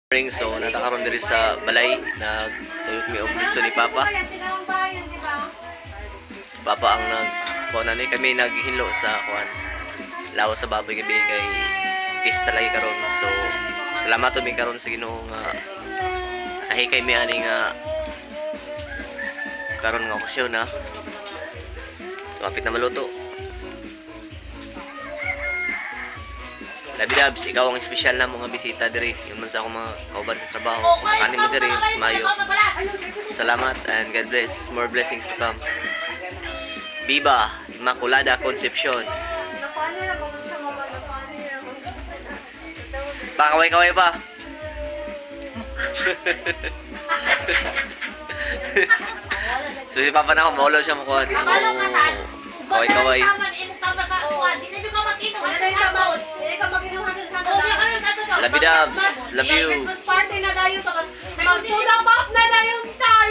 So, natakaroon diri sa balay na tuyok mi og dito ni Papa. Papa ang kuan ni kami naghinlo sa kuan. Lawas sa baboy gabi kay pista lagi karon. So, salamat mi karon sa Ginoo nga ahi kay mi ani nga karon nga okasyon na. So, apit na maluto. Labi Dabs, ikaw ang espesyal na mga bisita diri. Yung man sa akong mga kauban sa trabaho. Kung kanin mo diri, mas mayo. Salamat and God bless. More blessings to come. Viva Immaculada Concepcion. Kaway-kaway pa. So si Papa na ako, maulo siya makuha. Kaway-kaway. Labi Dabs, love you. Christmas party na dayo to. Magsulat